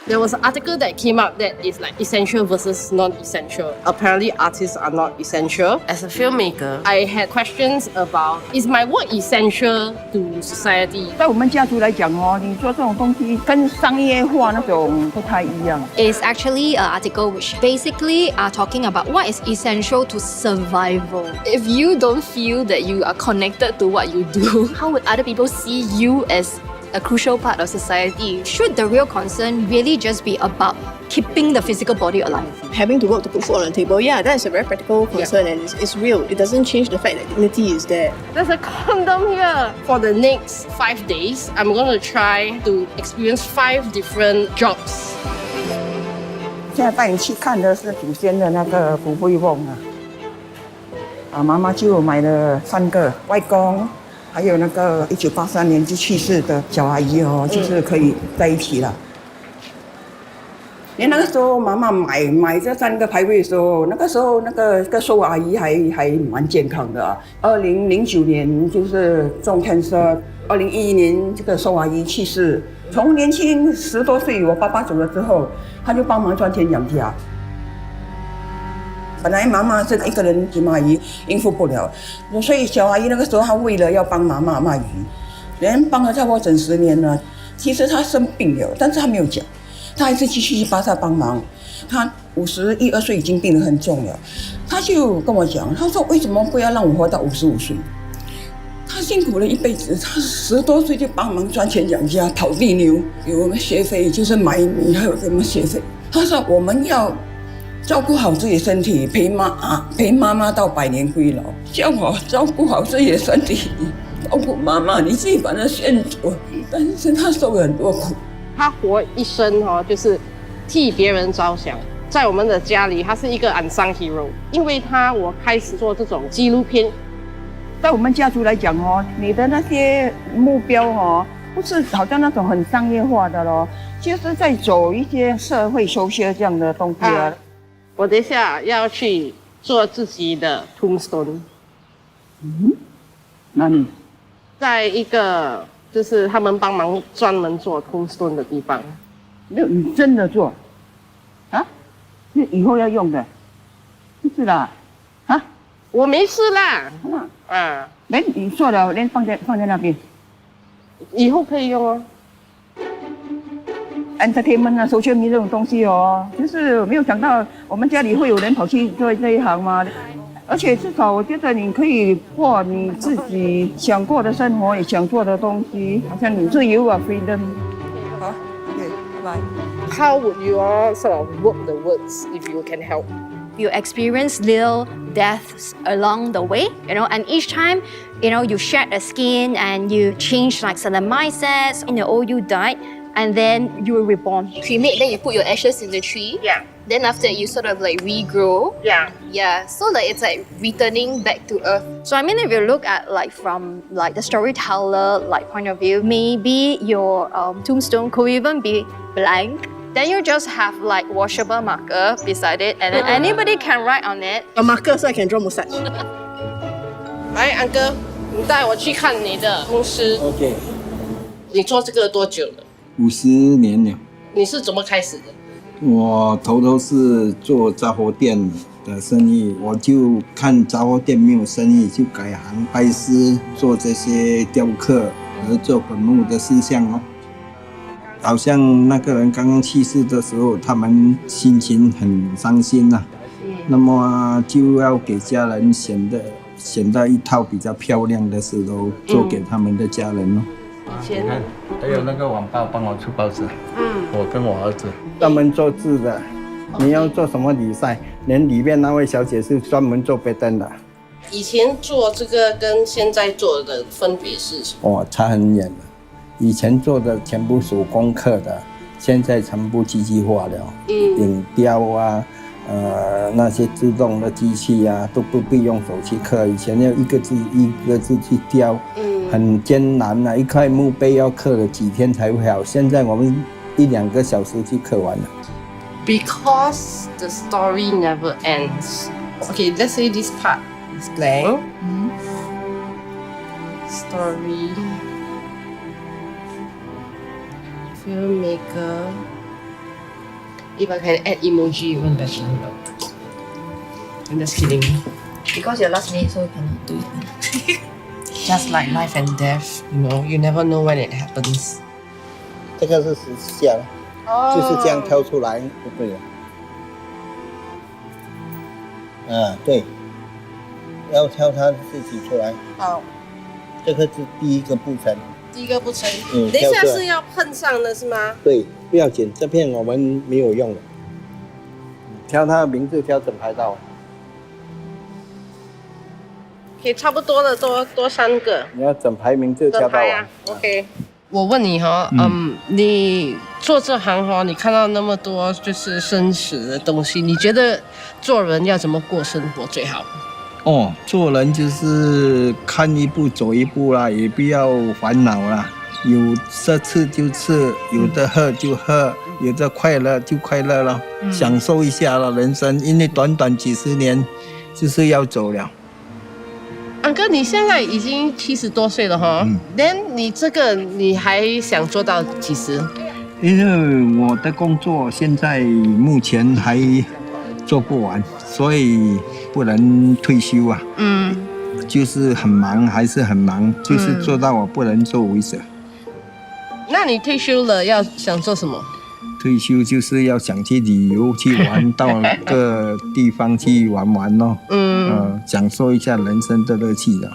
There was an article that came out that is like essential versus non-essential. Apparently, artists are not essential. As a filmmaker, I had questions about, is my work essential to society? 在我们家族来讲哦，你做这种东西跟商业化那种不太一样。It's actually an article which basically are talking about what is essential to survival. If you don't feel that you are connected to what you do, how would other people see you as a crucial part of society? Should the real concern really just be about keeping the physical body alive? Having to work to put food on the table, yeah, that is a very practical concern and it's real. It doesn't change the fact that dignity is there. There's a condom here. For the next 5 days, I'm going to try to experience 5 different jobs. 现在带你去看的是祖先的那个骨灰瓮妈妈就买了3个，外公。还有那个1983年就去世的小阿姨哦，就是可以在一起了。连那个时候妈妈买这3个牌位的时候，那个时候那个寿阿姨还蛮健康的2009年就是中 cancer，2011年这个寿阿姨去世。从年轻10多岁，我爸爸走了之后，他就帮忙赚钱养家。本来妈妈是一个人骑马鱼应付不了，所以小阿姨那个时候她为了要帮妈妈卖鱼，连帮了差不多整10年了。其实她生病了，但是她没有讲，她还是继续去巴萨帮忙。她51、2岁已经病得很重了，她就跟我讲，她说为什么不要让我活到55岁？她辛苦了一辈子，她10多岁就帮忙赚钱养家，跑地牛，给我们学费，就是买米还有给我们学费。她说我们要照顾好自己的身体，陪妈妈到百年归老。叫我照顾好自己的身体，照顾妈妈，你自己把它先做。但是他受了很多苦。他活一生就是替别人着想。在我们的家里，他是一个unsung hero，因为我开始做这种纪录片。在我们家族来讲哦，你的那些目标哦，不是好像那种很商业化的咯，就是在走一些社会修学这样的东西啊。我等一下要去做自己的 tombstone。哪里？在一个就是他们帮忙专门做 tombstone 的地方。没有，你真的做？啊？是以后要用的？不是啦。啊？我没事啦。连你做了，连放在那边。以后可以用哦。entertainment 啊 social media 这种东西哦，就是没有想到我们家里会有人跑去做这一行嘛。而且至少我觉得你可以过你自己想过的生活，也想做的东西，好像你自由啊 freedom。好 ，OK， 拜拜。How would you all sort of work the words if you can help? You experience little deaths along the way, and each time, you shed a skin and you change like certain mindsets. You died. And then you were reborn. Cremate, then you put your ashes in the tree. Yeah. Then after that, you sort of like regrow. Yeah. Yeah. So like it's like returning back to earth. So I mean, if you look at like from like the storyteller like point of view, maybe your tombstone could even be blank. Then you just have like washable marker beside it, and then anybody can write on it. A marker so I can draw mustache. 来，安哥，你带我去看你的公司。OK。你做这个多久了？50年了。你是怎么开始的？我头是做杂货店的生意，我就看杂货店没有生意，就改行拜师，做这些雕刻和做本木的事项哦。好像那个人刚刚去世的时候，他们心情很伤心呐，那么就要给家人选到一套比较漂亮的石头，做给他们的家人哦。你看，还有那个晚报帮我出报纸，我跟我儿子专门做字的。你要做什么比赛，连里面那位小姐是专门做别灯的。以前做这个跟现在做的分别是什么？差很远了。以前做的全部手工刻的，现在全部机器化了。影雕啊，那些自动的机器啊，都不必用手去刻。以前要一个字一个字去雕。很艰难啊！一块墓碑要刻了几天才会好，现在我们1、2个小时就刻完了。Because the story never ends. Okay, let's say this part is blank. Story. Filmmaker. If I can add emoji, even better. I'm just kidding. Because you're last minute, so you cannot do it. Just like life and death, you never know when it happens. 这个是十字架了，就是这样挑出来就对了。对，要挑它自己出来。好，这个是第一个步程。第一个不成。嗯等一下挑出来是要碰上的是吗？对，不要紧，这片我们没有用的。挑它的名字，挑整排到。可以差不多的多3个。你要整排名字挑到完。OK。我问你哈，你做这行哈，你看到那么多就是生死的东西，你觉得做人要怎么过生活最好？哦，做人就是看一步走一步啦，也不要烦恼啦。有的吃就吃，有的喝就喝，有的快乐就快乐了，享受一下了人生。因为短短几十年，就是要走了。安哥，你现在已经70多岁了哈，then 你这个你还想做到几时？因为我的工作现在目前还做不完，所以不能退休啊。就是很忙，还是很忙，就是做到我不能做为止。那你退休了要想做什么？退休就是要想去旅游去玩，到各地方去玩玩咯。享受一下人生的乐趣了。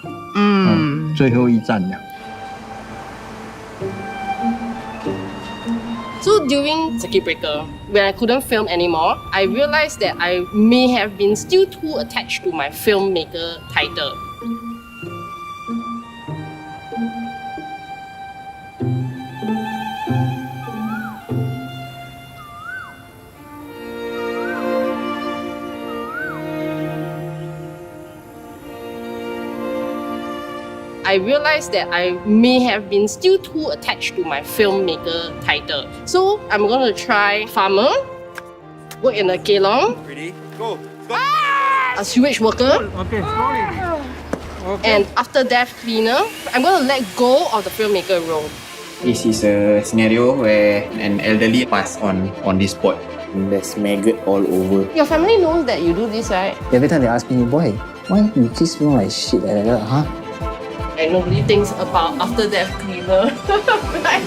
最后一站了。So during circuit breaker, when I couldn't film anymore, I realized that I may have been still too attached to my filmmaker title. I realized that I may have been still too attached to my filmmaker title. So I'm gonna try farmer, work in a kelong, Ready? Go. Go. a sewage worker, Okay, slowly. and after death cleaner. I'm gonna let go of the filmmaker role. This is a scenario where an elderly passed on this spot. There's maggot all over. Your family knows that you do this, right? Every time they ask me, boy, why you keep smell like shit like that, huh? And nobody thinks about after death cleaner. Right?